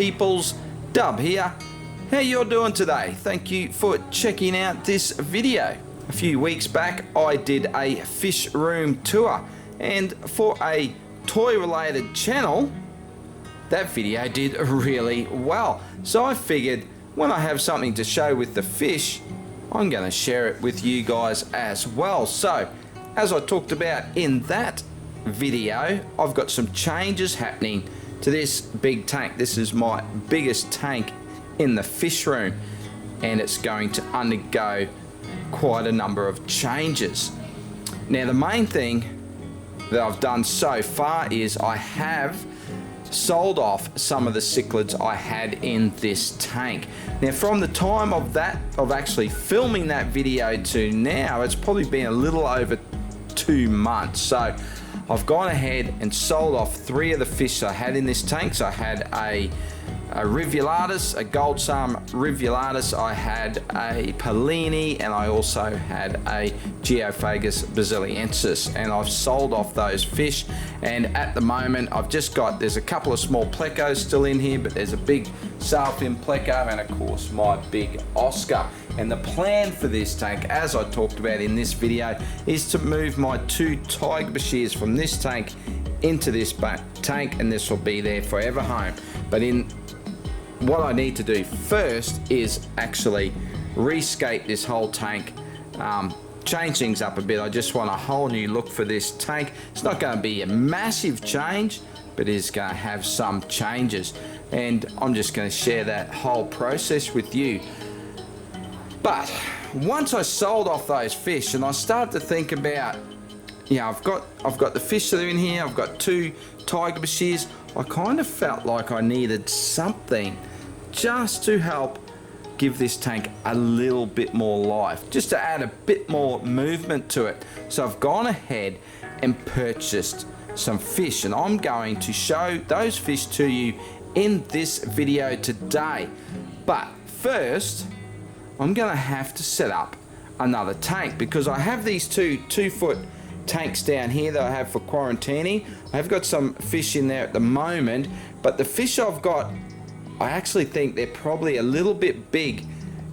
peoples, Dub here. How you're doing today? Thank you for checking out this video. A few weeks back I did a fish room tour, and for a toy related channel that video did really well. So I figured when I have something to show with the fish, I'm going to share it with you guys as well. So as I talked about in that video, I've got some changes happening to this big tank. This is my biggest tank in the fish room, and it's going to undergo quite a number of changes. Now the main thing that I've done so far is I have sold off some of the cichlids I had in this tank. Now from the time of actually filming that video to now, it's probably been a little over 2 months. So I've gone ahead and sold off 3 of the fish I had in this tank. So I had a Rivulatus, a Gold Salm Rivulatus, I had a Pallini, and I also had a Geophagus basiliensis, and I've sold off those fish. And at the moment I've just got, there's a couple of small plecos still in here, but there's a big sailfin pleco and of course my big Oscar. And the plan for this tank, as I talked about in this video, is to move my 2 tiger bashirs from this tank into this tank, and this will be their forever home. But what I need to do first is actually rescape this whole tank, change things up a bit. I just want a whole new look for this tank. It's not going to be a massive change, but it is going to have some changes, and I'm just going to share that whole process with you. But once I sold off those fish and I started to think about, I've got the fish that are in here, I've got 2 tiger bashirs, I kind of felt like I needed something just to help give this tank a little bit more life, just to add a bit more movement to it. So I've gone ahead and purchased some fish, and I'm going to show those fish to you in this video today. But first, I'm going to have to set up another tank, because I have these 2-foot tanks down here that I have for quarantining. I've got some fish in there at the moment, but the fish I've got, I actually think they're probably a little bit big,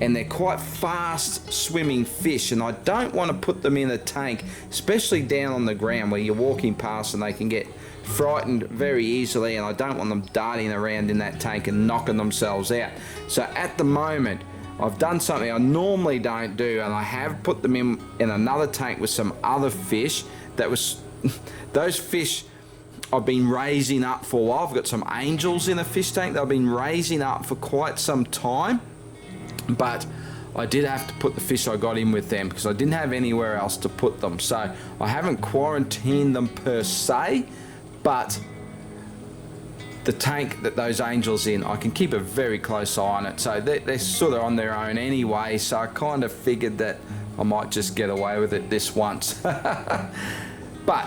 and they're quite fast swimming fish, and I don't want to put them in a tank, especially down on the ground where you're walking past and they can get frightened very easily, and I don't want them darting around in that tank and knocking themselves out. So at the moment I've done something I normally don't do, and I have put them in another tank with some other fish. That was those fish I've been raising up for a while. I've got some angels in a fish tank that I've been raising up for quite some time, but I did have to put the fish I got in with them because I didn't have anywhere else to put them. So I haven't quarantined them per se, but the tank that those angels in, I can keep a very close eye on it. So they're sort of on their own anyway, so I kind of figured that I might just get away with it this once. But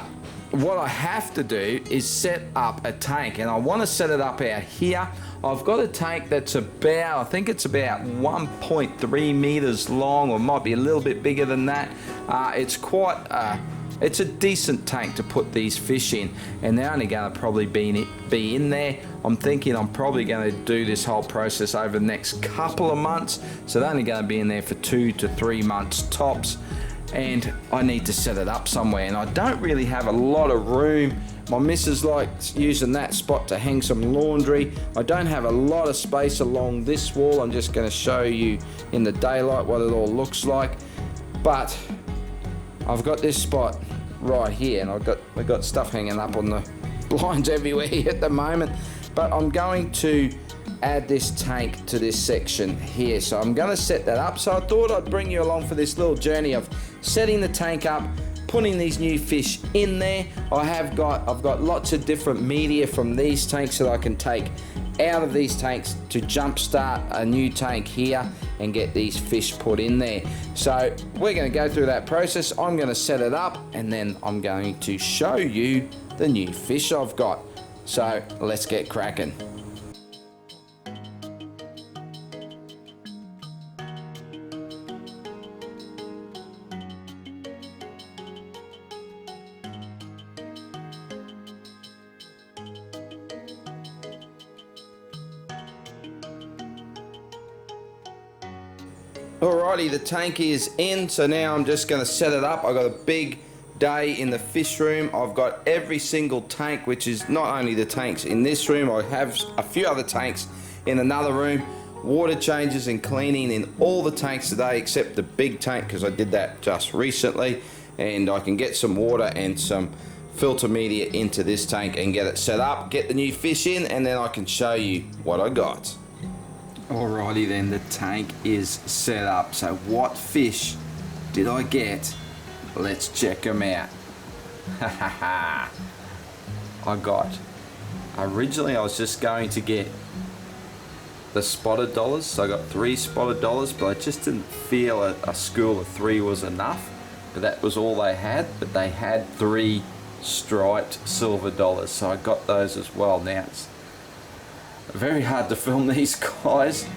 what I have to do is set up a tank, and I want to set it up out here. I've got a tank that's about, I think it's about 1.3 meters long, or might be a little bit bigger than that. It's a decent tank to put these fish in, and they're only going to probably be in there. I'm thinking I'm probably going to do this whole process over the next couple of months, so they're only going to be in there for 2 to 3 months tops, and I need to set it up somewhere, and I don't really have a lot of room. My missus likes using that spot to hang some laundry. I don't have a lot of space along this wall. I'm just going to show you in the daylight what it all looks like, but I've got this spot right here, and I've got stuff hanging up on the blinds everywhere at the moment. But I'm going to add this tank to this section here, so I'm going to set that up. So I thought I'd bring you along for this little journey of setting the tank up, putting these new fish in there. I've got lots of different media from these tanks that I can take out of these tanks to jumpstart a new tank here and get these fish put in there. So we're going to go through that process. I'm going to set it up, and then I'm going to show you the new fish I've got. So let's get cracking. Alrighty, the tank is in, so now I'm just going to set it up. I've got a big day in the fish room. I've got every single tank, which is not only the tanks in this room, I have a few other tanks in another room. Water changes and cleaning in all the tanks today except the big tank, because I did that just recently, and I can get some water and some filter media into this tank and get it set up, get the new fish in, and then I can show you what I got. Alrighty then, the tank is set up. So what fish did I get? Let's check them out. I got, originally I was just going to get the spotted dollars, so I got 3 spotted dollars, but I just didn't feel a school of 3 was enough. But that was all they had, but they had 3 striped silver dollars, so I got those as well. Now it's very hard to film these guys,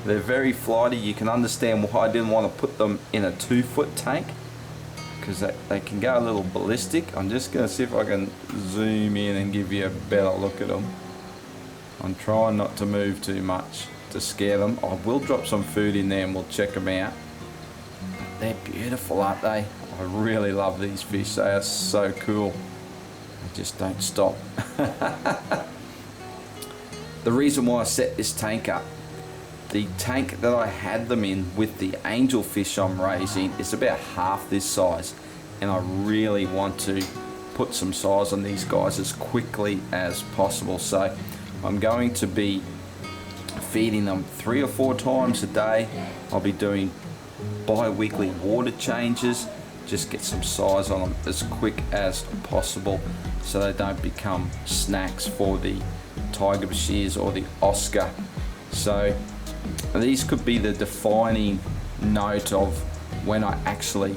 they're very flighty. You can understand why I didn't want to put them in a 2-foot tank, because they can go a little ballistic. I'm just going to see if I can zoom in and give you a better look at them. I'm trying not to move too much to scare them. I will drop some food in there and we'll check them out. But they're beautiful, aren't they? I really love these fish, they are so cool. They just don't stop. The reason why I set this tank up, the tank that I had them in with the angelfish I'm raising is about half this size, and I really want to put some size on these guys as quickly as possible. So I'm going to be feeding them 3 or 4 times a day. I'll be doing bi-weekly water changes, just get some size on them as quick as possible so they don't become snacks for the tiger bashirs or the Oscar. So these could be the defining note of when I actually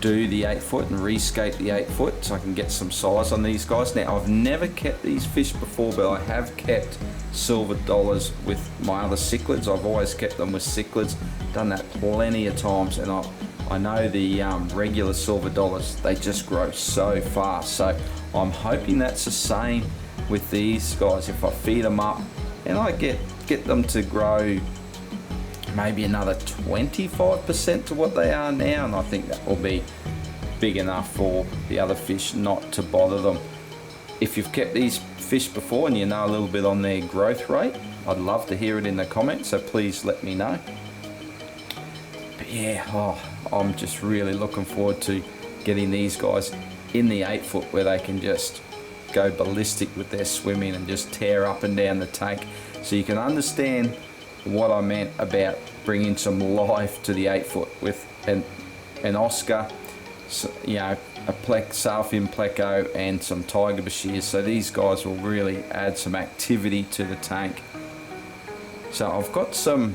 do the 8-foot and rescape the 8-foot, so I can get some size on these guys. Now I've never kept these fish before, but I have kept silver dollars with my other cichlids. I've always kept them with cichlids, done that plenty of times, and I know the regular silver dollars, they just grow so fast. So I'm hoping that's the same with these guys. If I feed them up and I get them to grow maybe another 25% to what they are now, and I think that will be big enough for the other fish not to bother them. If you've kept these fish before and you know a little bit on their growth rate, I'd love to hear it in the comments, so please let me know. But yeah, I'm just really looking forward to getting these guys in the 8-foot where they can just go ballistic with their swimming and just tear up and down the tank. So you can understand what I meant about bringing some life to the 8-foot with an Oscar, so, you know, a Salfin Pleco and some tiger bashirs. So these guys will really add some activity to the tank. So I've got some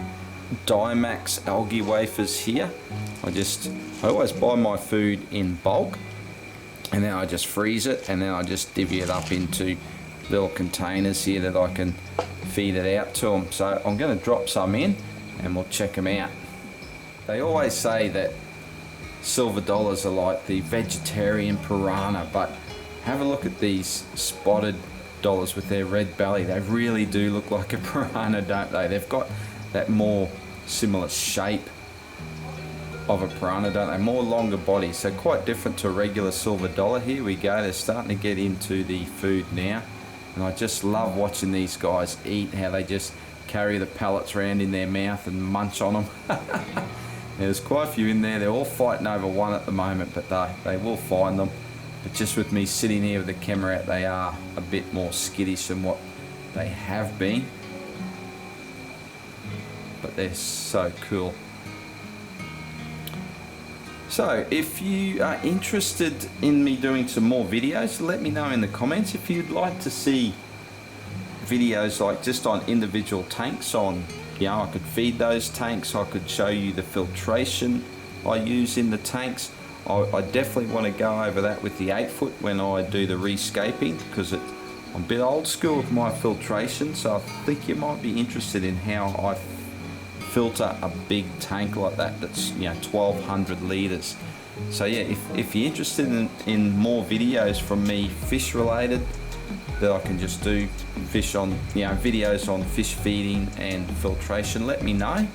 Dimax algae wafers here. I always buy my food in bulk, and then I just freeze it, and then I just divvy it up into little containers here that I can feed it out to them. So I'm going to drop some in and we'll check them out. They always say that silver dollars are like the vegetarian piranha, but have a look at these spotted dollars with their red belly. They really do look like a piranha, don't they? They've got that more similar shape of a piranha, don't they? More longer body, so quite different to a regular silver dollar. Here we go, they're starting to get into the food now, and I just love watching these guys eat, how they just carry the pellets around in their mouth and munch on them. There's quite a few in there. They're all fighting over one at the moment, but they will find them. But just with me sitting here with the camera out, they are a bit more skittish than what they have been, but they're so cool. So if you are interested in me doing some more videos, let me know in the comments. If you'd like to see videos like just on individual tanks, on, you know, I could feed those tanks, I could show you the filtration I use in the tanks. I definitely want to go over that with the 8-foot when I do the rescaping, because I'm a bit old school with my filtration, so I think you might be interested in how I filter a big tank like that, that's, you know, 1200 litres. So yeah, if you're interested in more videos from me fish related, that I can just do fish on, you know, videos on fish feeding and filtration, let me know.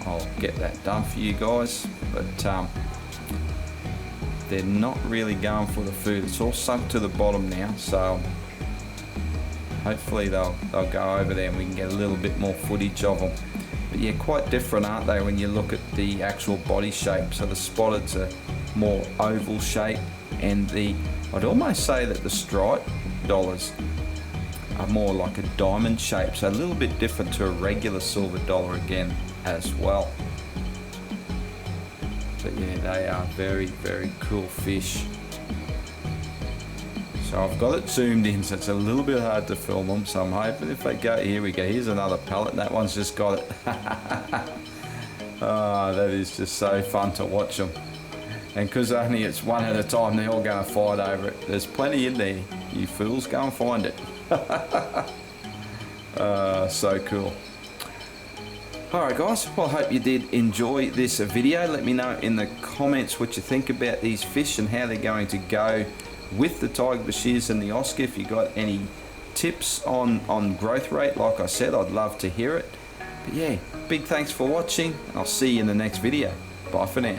I'll get that done for you guys. But they're not really going for the food. It's all sunk to the bottom now, so hopefully they'll go over there and we can get a little bit more footage of them. But yeah, quite different, aren't they, when you look at the actual body shape? So the spotted's a more oval shape, and I'd almost say that the striped dollars are more like a diamond shape, so a little bit different to a regular silver dollar again as well. But yeah, they are very, very cool fish. So I've got it zoomed in, so it's a little bit hard to film them, so I'm hoping if they go, here we go, here's another pellet, that one's just got it. Oh, that is just so fun to watch them. And because only it's one at a time, they're all going to fight over it. There's plenty in there, you fools, go and find it. So cool. Alright guys, well I hope you did enjoy this video. Let me know in the comments what you think about these fish and how they're going to go with the Tiger Bashirs and the Oscar. If you got any tips on growth rate, like I said, I'd love to hear it. But yeah, big thanks for watching, and I'll see you in the next video. Bye for now.